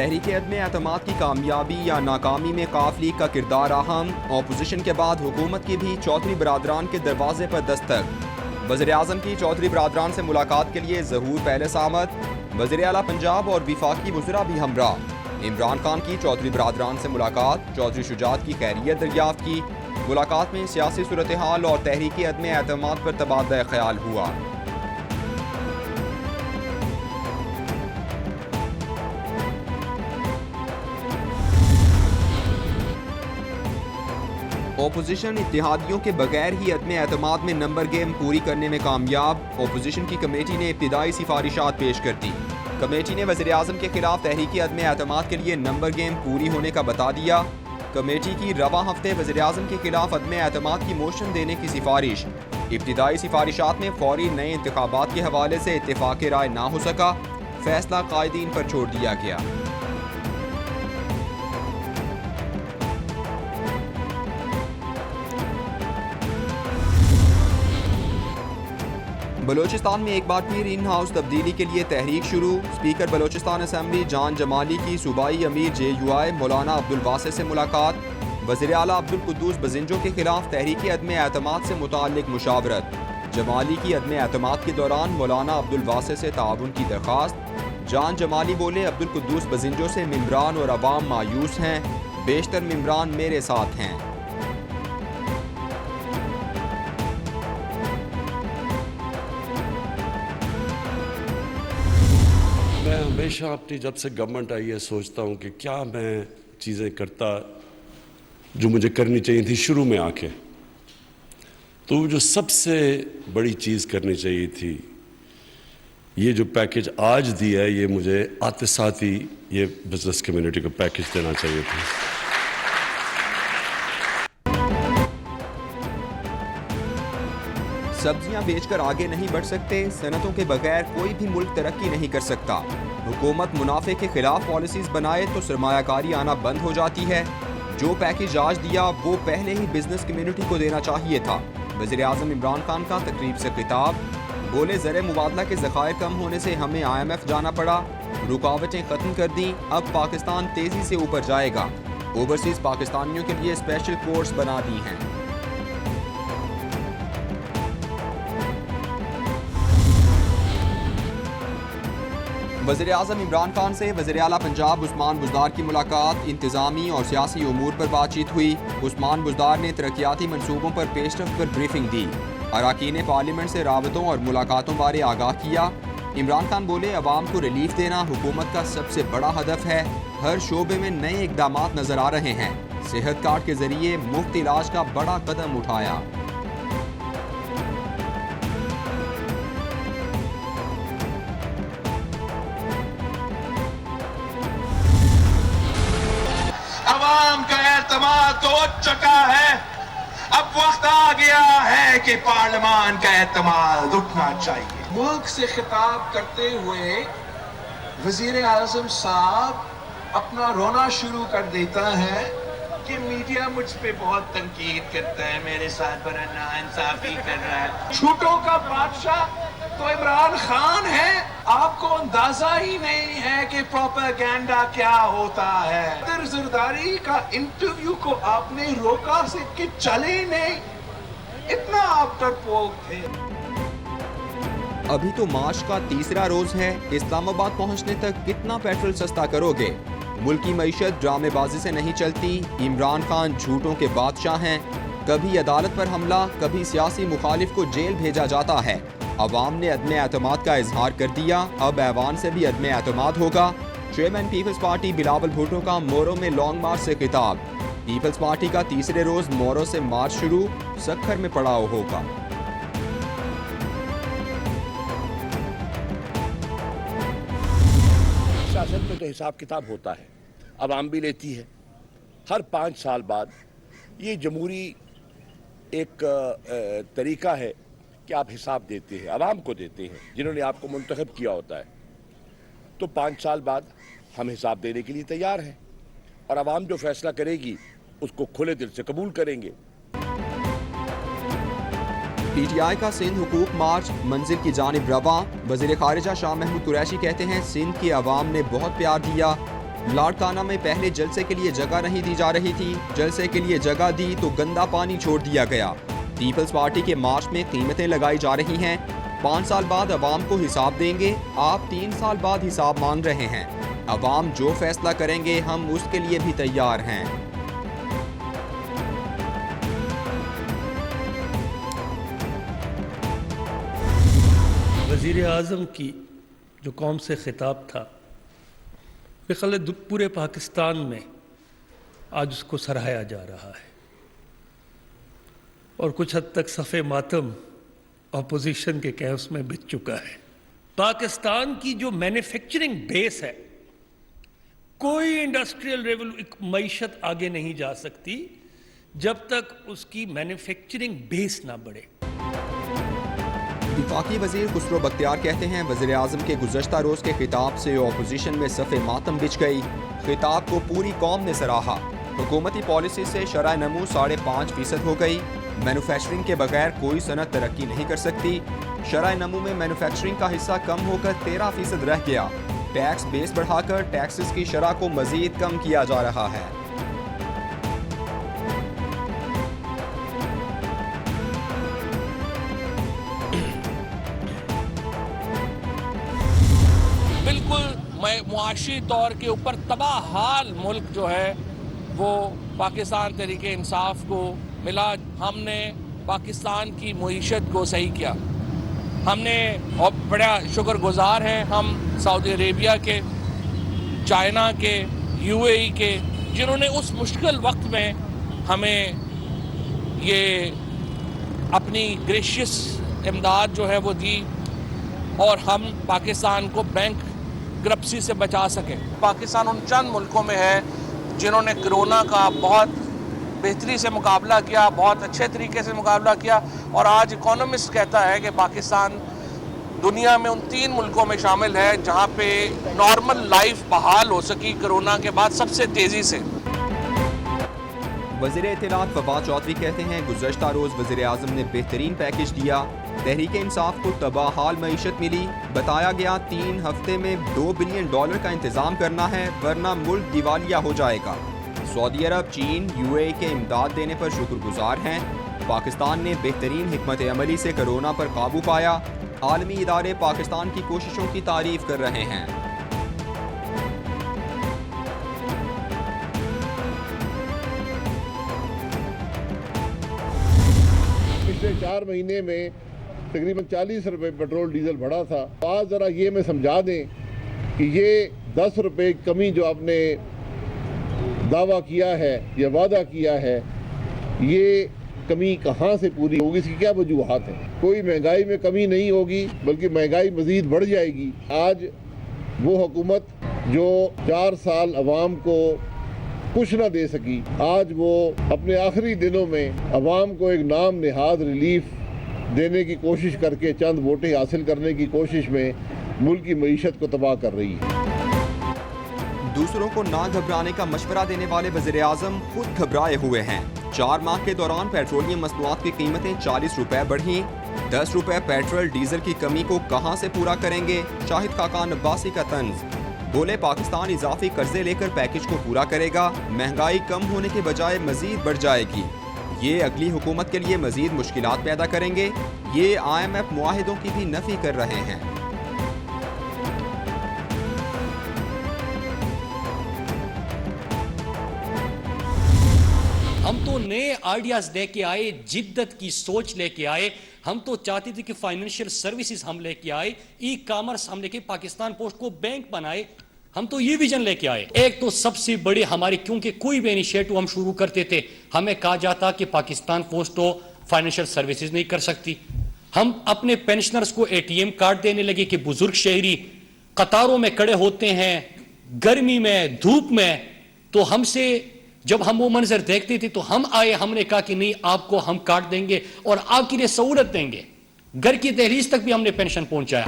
تحریک عدم اعتماد کی کامیابی یا ناکامی میں قاف لیگ کا کردار اہم، اپوزیشن کے بعد حکومت کی بھی چودھری برادران کے دروازے پر دستک۔ وزیر اعظم کی چودھری برادران سے ملاقات کے لیے ظہور پیلس آمد، وزیر اعلیٰ پنجاب اور وفاقی وزراء بھی ہمراہ۔ عمران خان کی چودھری برادران سے ملاقات، چودھری شجاعت کی خیریت دریافت کی۔ ملاقات میں سیاسی صورتحال اور تحریک عدم اعتماد پر تبادلہ خیال ہوا۔ اپوزیشن اتحادیوں کے بغیر ہی عدم اعتماد میں نمبر گیم پوری کرنے میں کامیاب، اپوزیشن کی کمیٹی نے ابتدائی سفارشات پیش کر دی۔ کمیٹی نے وزیر اعظم کے خلاف تحریک عدم اعتماد کے لیے نمبر گیم پوری ہونے کا بتا دیا۔ کمیٹی کی رواں ہفتے وزیر اعظم کے خلاف عدم اعتماد کی موشن دینے کی سفارش۔ ابتدائی سفارشات میں فوری نئے انتخابات کے حوالے سے اتفاق رائے نہ ہو سکا، فیصلہ قائدین پر چھوڑ دیا گیا۔ بلوچستان میں ایک بار پھر ان ہاؤس تبدیلی کے لیے تحریک شروع۔ اسپیکر بلوچستان اسمبلی جان جمالی کی صوبائی امیر JUI مولانا عبدالواسع سے ملاقات، وزیر اعلیٰ عبدالقدوس بزنجو کے خلاف تحریک عدم اعتماد سے متعلق مشاورت۔ جمالی کی عدم اعتماد کے دوران مولانا عبدالواسع سے تعاون کی درخواست۔ جان جمالی بولے، عبدالقدوس بزنجو سے ممبران اور عوام مایوس ہیں، بیشتر ممبران میرے ساتھ ہیں۔ میں ہمیشہ اپنی جب سے گورنمنٹ آئی ہے سوچتا ہوں کہ کیا میں چیزیں کرتا جو مجھے کرنی چاہیے تھی شروع میں آ کے، تو جو سب سے بڑی چیز کرنی چاہیے تھی، یہ جو پیکج آج دیا ہے، یہ مجھے آتے ساتھ ہی یہ بزنس کمیونٹی کو پیکج دینا چاہیے تھا۔ سبزیاں بیچ کر آگے نہیں بڑھ سکتے، صنعتوں کے بغیر کوئی بھی ملک ترقی نہیں کر سکتا۔ حکومت منافع کے خلاف پالیسیز بنائے تو سرمایہ کاری آنا بند ہو جاتی ہے۔ جو پیکج آج دیا وہ پہلے ہی بزنس کمیونٹی کو دینا چاہیے تھا۔ وزیر اعظم عمران خان کا تقریب سے خطاب، بولے زر مبادلہ کے ذخائر کم ہونے سے ہمیں IMF جانا پڑا، رکاوٹیں ختم کر دیں، اب پاکستان تیزی سے اوپر جائے گا، اوورسیز پاکستانیوں کے لیے اسپیشل کورس بنا دی ہیں۔ وزیر اعظم عمران خان سے وزیر اعلیٰ پنجاب عثمان بزدار کی ملاقات، انتظامی اور سیاسی امور پر بات چیت ہوئی۔ عثمان بزدار نے ترقیاتی منصوبوں پر پیش رفت پر بریفنگ دی، اراکین پارلیمنٹ سے رابطوں اور ملاقاتوں بارے آگاہ کیا۔ عمران خان بولے، عوام کو ریلیف دینا حکومت کا سب سے بڑا ہدف ہے، ہر شعبے میں نئے اقدامات نظر آ رہے ہیں، صحت کارڈ کے ذریعے مفت علاج کا بڑا قدم اٹھایا۔ عوام کا اعتماد تو اٹھ چکا ہے، اب وقت آ گیا ہے کہ پارلیمان کا اعتماد اٹھنا چاہیے۔ ملک سے خطاب کرتے ہوئے وزیر اعظم صاحب اپنا رونا شروع کر دیتا ہے کہ میڈیا مجھ پہ بہت تنقید کرتا ہے، میرے ساتھ بڑا ناانصافی کر رہا ہے۔ جھوٹوں کا بادشاہ تو عمران خان ہے، آپ کو اندازہ ہی نہیں ہے کہ پروپیگنڈا کیا ہوتا ہے۔ زرداری کا انٹرویو کو آپ نے روکا سے کہ چلے نہیں، اتنا آپ ڈرپوک تھے۔ ابھی تو مارچ کا تیسرا روز ہے، اسلام آباد پہنچنے تک کتنا پیٹرول سستا کرو گے؟ ملکی معیشت ڈرامے بازی سے نہیں چلتی، عمران خان جھوٹوں کے بادشاہ ہیں، کبھی عدالت پر حملہ، کبھی سیاسی مخالف کو جیل بھیجا جاتا ہے۔ عوام نے عدم اعتماد کا اظہار کر دیا، اب ایوان سے بھی عدم اعتماد ہوگا۔ Chairman Peoples Party Bilawal Bhutto کا مورو میں لانگ مارچ سے خطاب، پیپلز پارٹی کا تیسرے روز مورو سے مارچ شروع، سکھر میں پڑاؤ ہوگا۔ سیاست میں تو حساب کتاب ہوتا ہے، عوام بھی لیتی ہے۔ ہر 5 سال بعد یہ جمہوری ایک طریقہ ہے کہ آپ حساب دیتے ہیں، عوام کو دیتے ہیں جنہوں نے آپ کو منتخب کیا ہوتا ہے۔ تو 5 سال بعد ہم حساب دینے کے لیے تیار ہیں، اور عوام جو فیصلہ کرے گی اس کو کھلے دل سے قبول کریں گے۔ پی ٹی آئی کا سندھ حقوق مارچ منزل کی جانب رواں، وزیر خارجہ شاہ محمود قریشی کہتے ہیں سندھ کی عوام نے بہت پیار دیا، لاڑکانہ میں پہلے جلسے کے لیے جگہ نہیں دی جا رہی تھی، جلسے کے لیے جگہ دی تو گندا پانی چھوڑ دیا گیا۔ پیپلز پارٹی کے مارچ میں قیمتیں لگائی جا رہی ہیں، 5 سال بعد عوام کو حساب دیں گے، آپ 3 سال بعد حساب مانگ رہے ہیں، عوام جو فیصلہ کریں گے ہم اس کے لیے بھی تیار ہیں۔ وزیر اعظم کی جو قوم سے خطاب تھا، میرے خیال ہے پورے پاکستان میں آج اس کو سراہا جا رہا ہے، اور کچھ حد تک صف ماتم اپوزیشن کے کیمپس میں بچ چکا ہے۔ پاکستان کی جو مینوفیکچرنگ بیس ہے، کوئی انڈسٹریل معیشت آگے نہیں جا سکتی جب تک اس کی مینوفیکچرنگ بیس نہ بڑھے۔ وفاقی وزیر خسرو بختیار کہتے ہیں وزیر اعظم کے گزشتہ روز کے خطاب سے اپوزیشن میں صف ماتم بچھ گئی، خطاب کو پوری قوم نے سراہا، حکومتی پالیسی سے شرح نمو 5.5% ہو گئی، مینوفیکچرنگ کے بغیر کوئی صنعت ترقی نہیں کر سکتی، شرح نمو میں مینوفیکچرنگ کا حصہ کم ہو کر 13% رہ گیا، ٹیکس بیس بڑھا کر ٹیکسز کی شرح کو مزید کم کیا جا رہا ہے۔ بالکل معاشی طور کے اوپر تباہ حال ملک جو ہے وہ پاکستان تحریک انصاف کو ملا۔ ہم نے پاکستان کی معیشت کو صحیح کیا، ہم نے اور بڑا شکر گزار ہیں ہم سعودی عربیہ کے، چائنا کے، UAE کے، جنہوں نے اس مشکل وقت میں ہمیں یہ اپنی گریشیس امداد جو ہے وہ دی اور ہم پاکستان کو بینک گرپسی سے بچا سکیں۔ پاکستان ان چند ملکوں میں ہے جنہوں نے کرونا کا بہت بہتری سے مقابلہ کیا، بہت اچھے طریقے سے مقابلہ کیا، اور آج اکانومسٹ کہتا ہے کہ پاکستان دنیا میں ان 3 ملکوں میں شامل ہے جہاں پہ نارمل لائف بحال ہو سکی کرونا کے بعد سب سے تیزی سے۔ وزیر اطلاعات فواد چودھری کہتے ہیں گزشتہ روز وزیر اعظم نے بہترین پیکج دیا، تحریک انصاف کو تباہ حال معیشت ملی، بتایا گیا 3 ہفتے میں $2 بلین کا انتظام کرنا ہے ورنہ ملک دیوالیہ ہو جائے گا۔ سعودی عرب، چین، UAE کے امداد دینے پر شکر گزار ہیں، پاکستان نے بہترین حکمت عملی سے کرونا پر قابو پایا، عالمی ادارے پاکستان کی کوششوں کی تعریف کر رہے ہیں۔ پچھلے 4 مہینے میں تقریباً 40 روپے پیٹرول ڈیزل بڑھا تھا، آج ذرا یہ میں سمجھا دیں کہ یہ 10 روپے کمی جو آپ نے دعویٰ کیا ہے یا وعدہ کیا ہے، یہ کمی کہاں سے پوری ہوگی، اس کی کیا وجوہات ہیں؟ کوئی مہنگائی میں کمی نہیں ہوگی بلکہ مہنگائی مزید بڑھ جائے گی۔ آج وہ حکومت جو 4 سال عوام کو کچھ نہ دے سکی، آج وہ اپنے آخری دنوں میں عوام کو ایک نام نہاد ریلیف دینے کی کوشش کر کے چند ووٹیں حاصل کرنے کی کوشش میں ملک کی معیشت کو تباہ کر رہی ہے۔ دوسروں کو نہ گھبرانے کا مشورہ دینے والے وزیر اعظم خود گھبرائے ہوئے ہیں۔ 4 ماہ کے دوران پیٹرولیم مصنوعات کی قیمتیں 40 روپے بڑھیں، 10 روپے پیٹرول ڈیزل کی کمی کو کہاں سے پورا کریں گے؟ شاہد خاقان عباسی کا طنز، بولے پاکستان اضافی قرضے لے کر پیکج کو پورا کرے گا، مہنگائی کم ہونے کے بجائے مزید بڑھ جائے گی، یہ اگلی حکومت کے لیے مزید مشکلات پیدا کریں گے، یہ IMF معاہدوں کی بھی نفی کر رہے ہیں۔ ہم تو نئے آئیڈیاز لے کے آئے، جدت کی سوچ لے کے آئے، ہم تو چاہتے تھے کہ فائنینشیل سروسز ہم لے کے آئے، ای کامرس ہم لے کے پاکستان پوسٹ کو بینک بنائے، ہم تو یہ ویژن لے کے آئے۔ ایک تو سب سے بڑی ہماری، کیونکہ کوئی بھی انیشیٹو ہم شروع کرتے تھے ہمیں کہا جاتا کہ پاکستان پوسٹ تو فائنینشیل سروسز نہیں کر سکتی۔ ہم اپنے پینشنرز کو ATM کارڈ دینے لگے کہ بزرگ شہری قطاروں میں کھڑے ہوتے ہیں گرمی میں، دھوپ میں، تو ہم سے جب ہم وہ منظر دیکھتے تھے تو ہم آئے، ہم نے کہا کہ نہیں، آپ کو ہم کارڈ دیں گے اور آپ کے لیے سہولت دیں گے، گھر کی دہلیز تک بھی ہم نے پینشن پہنچایا۔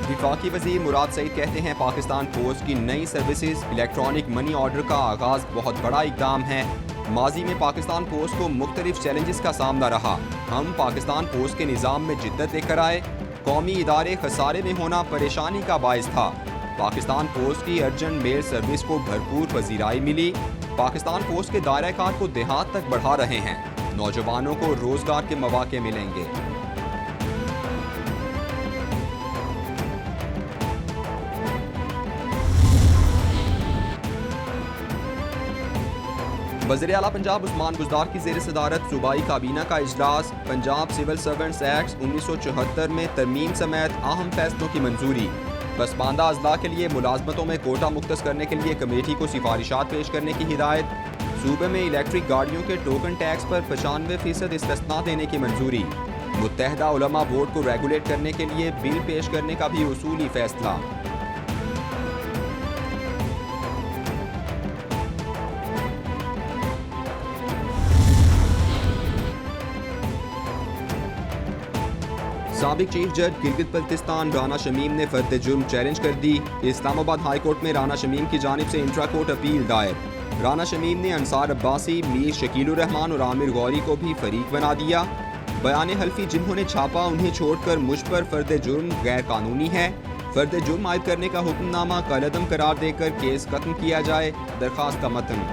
وفاقی وزیر مراد سعید کہتے ہیں پاکستان پوسٹ کی نئی سروسز الیکٹرانک منی آرڈر کا آغاز بہت بڑا اقدام ہے، ماضی میں پاکستان پوسٹ کو مختلف چیلنجز کا سامنا رہا، ہم پاکستان پوسٹ کے نظام میں جدت لے کر آئے، قومی ادارے خسارے میں ہونا پریشانی کا باعث تھا، پاکستان پوسٹ کی ارجنٹ میل سروس کو بھرپور پذیرائی ملی. پاکستان پوسٹ کے دائرہ کار کو دیہات تک بڑھا رہے ہیں. نوجوانوں کو روزگار کے مواقع ملیں گے. وزیر اعلیٰ پنجاب عثمان بزدار کی زیر صدارت صوبائی کابینہ کا اجلاس. پنجاب سول سرونٹس ایکٹ 1974 میں ترمیم سمیت اہم فیصلوں کی منظوری. پسماندہ اضلاع کے لیے ملازمتوں میں کوٹا مختص کرنے کے لیے کمیٹی کو سفارشات پیش کرنے کی ہدایت. صوبے میں الیکٹرک گاڑیوں کے ٹوکن ٹیکس پر 95% استثناء دینے کی منظوری. متحدہ علماء بورڈ کو ریگولیٹ کرنے کے لیے بل پیش کرنے کا بھی اصولی فیصلہ. سابق چیف جج گلگت بلتستان رانا شمیم نے فرد جرم چیلنج کر دی. اسلام آباد ہائی کورٹ میں رانا شمیم کی جانب سے انٹرا کورٹ اپیل دائر. رانا شمیم نے انصار عباسی، میر شکیل الرحمان اور عامر غوری کو بھی فریق بنا دیا. بیان حلفی جنہوں نے چھاپا انہیں چھوڑ کر مجھ پر فرد جرم غیر قانونی ہے. فرد جرم عائد کرنے کا حکم نامہ کالعدم قرار دے کر کیس ختم کیا جائے. درخواست کا متن.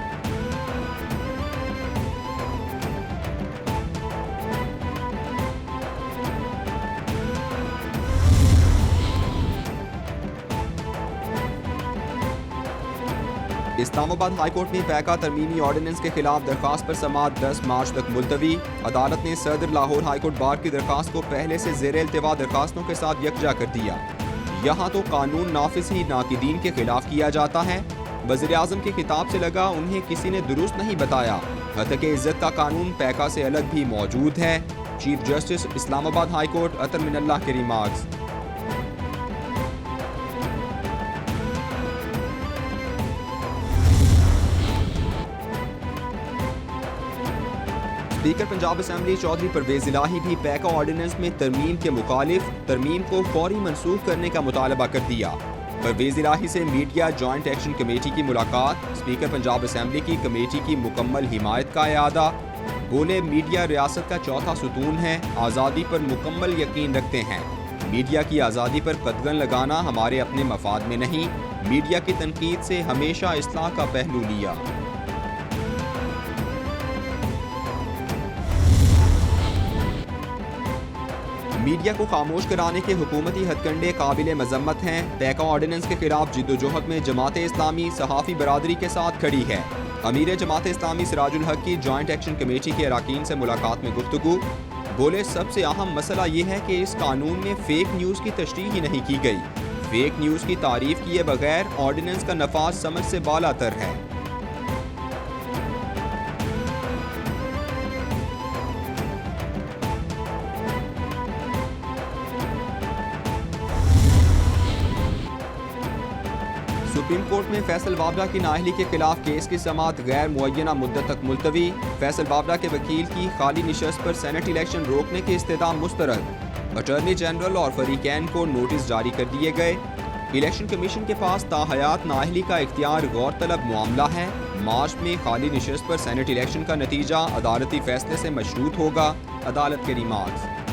اسلام آباد ہائی کورٹ میں پیکا ترمیمی آرڈیننس کے خلاف درخواست پر سماعت 10 مارچ تک ملتوی. عدالت نے صدر لاہور ہائی کورٹ بار کی درخواست کو پہلے سے زیر التوا درخواستوں کے ساتھ یکجا کر دیا. یہاں تو قانون نافذ ہی ناقدین کے خلاف کیا جاتا ہے. وزیر اعظم کے خطاب سے لگا انہیں کسی نے درست نہیں بتایا. حقیق عزت کا قانون پیکا سے الگ بھی موجود ہے. چیف جسٹس اسلام آباد ہائی کورٹ اطہر من اللہ کے remarks. Speaker Punjab assembly Chaudhry Parvez Elahi بھی پیکا آرڈیننس میں ترمیم کے مخالف ترمیم کو فوری منسوخ کرنے کا مطالبہ کر دیا. پرویز الہی سے میڈیا جوائنٹ ایکشن کمیٹی کی ملاقات. اسپیکر پنجاب اسمبلی کی کمیٹی کی مکمل حمایت کا اعادہ. بولے میڈیا ریاست کا چوتھا ستون ہے. آزادی پر مکمل یقین رکھتے ہیں. میڈیا کی آزادی پر قدغن لگانا ہمارے اپنے مفاد میں نہیں. میڈیا کی تنقید سے ہمیشہ اصلاح کا پہلو لیا. میڈیا کو خاموش کرانے کے حکومتی ہتھ کنڈے قابل مذمت ہیں. پیکا آرڈیننس کے خلاف جدوجہد میں جماعت اسلامی صحافی برادری کے ساتھ کھڑی ہے. امیر جماعت اسلامی سراج الحق کی جوائنٹ ایکشن کمیٹی کے اراکین سے ملاقات میں گفتگو. بولے سب سے اہم مسئلہ یہ ہے کہ اس قانون میں فیک نیوز کی تشریح ہی نہیں کی گئی. فیک نیوز کی تعریف کیے بغیر آرڈیننس کا نفاذ سمجھ سے بالا تر ہے. سپریم کورٹ میں فیصل وابرہ کی نااہلی کے خلاف کیس کی سماعت غیر معینہ مدت تک ملتوی. فیصل وابرہ کے وکیل کی خالی نشست پر سینٹ الیکشن روکنے کے استدعا مسترد. اٹارنی جنرل اور فریقین کو نوٹس جاری کر دیے گئے. الیکشن کمیشن کے پاس تاحیات نااہلی کا اختیار غور طلب معاملہ ہے. مارچ میں خالی نشست پر سینٹ الیکشن کا نتیجہ عدالتی فیصلے سے مشروط ہوگا. عدالت کے ریمارکس.